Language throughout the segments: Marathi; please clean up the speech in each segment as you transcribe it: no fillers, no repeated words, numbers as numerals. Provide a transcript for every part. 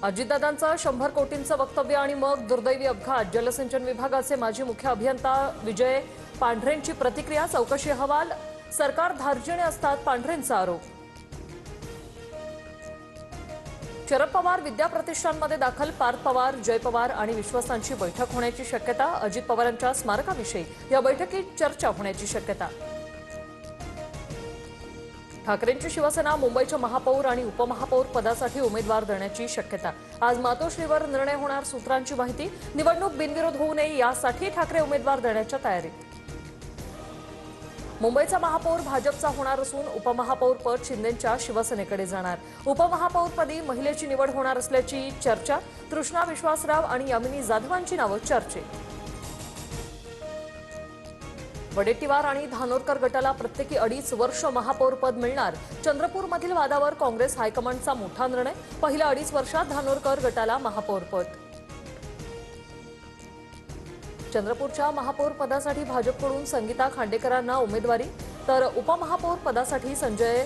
अजितदादांचं 100 कोटींचं वक्तव्य आणि मग दुर्दैवी अपघात. जलसिंचन विभागाचे माजी मुख्य अभियंता विजय पांढरेंची प्रतिक्रिया. चौकशी अहवाल सरकार धार्जिणे असतात, पांढरेंचा आरोप. शरद पवार विद्या प्रतिष्ठानमध्ये दाखल. पार्थ पवार, जय पवार आणि विश्वासांची बैठक होण्याची शक्यता. अजित पवारांच्या स्मारकाविषयी या बैठकीत चर्चा होण्याची शक्यता. ठाकरेंची शिवसेना मुंबईच्या महापौर आणि उपमहापौर पदासाठी उमेदवार देण्याची शक्यता. आज मातोश्रीवर निर्णय होणार. सूत्रांची माहिती. निवडणूक बिनविरोध होऊ नये यासाठी ठाकरे उमेदवार देण्याच्या तयारीत. मुंबईचा महापौर भाजपचा होणार असून उपमहापौर पद शिंदेंच्या शिवसेनेकडे जाणार. उपमहापौरपदी महिलेची निवड होणार असल्याची चर्चा. तृष्णा विश्वासराव आणि यामिनी जाधवांची नावं चर्चेत. वडेट्टीवार आणि धानोरकर गटाला प्रत्येकी 2.5 वर्ष महापौर पद मिळणार. चंद्रपूरमधील वादावर काँग्रेस हायकमांडचा मोठा निर्णय. पहिल्या 2.5 वर्षात धानोरकर गटाला महापौर पद. चंद्रपूरच्या महापौर पदासाठी भाजपकडून संगीता खांडेकरांना उमेदवारी, तर उपमहापौर पदासाठी संजय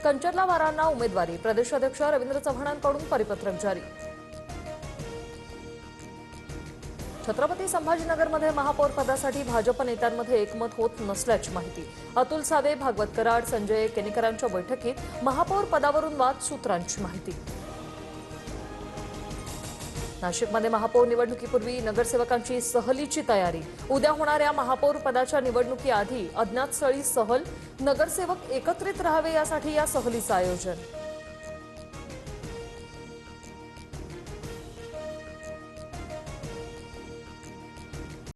कंचर्लावारांना उमेदवारी. प्रदेशाध्यक्ष रवींद्र चव्हाणांकडून परिपत्रक जारी. छत्रपती संभाजीनगरमध्ये महापौर पदासाठी भाजप नेत्यांमध्ये एकमत होत नसल्याची माहिती. अतुल सावे, भागवत कराड, संजय केनेकरांच्या बैठकीत महापौर पदावरून वाद. सूत्रांची माहिती. नाशिकमध्ये महापौर निवडणुकीपूर्वी नगरसेवकांची सहलीची तयारी. उद्या होणाऱ्या महापौर पदाच्या निवडणुकीआधी अज्ञात स्थळी सहल. नगरसेवक एकत्रित राहावे यासाठी या सहलीचं आयोजन.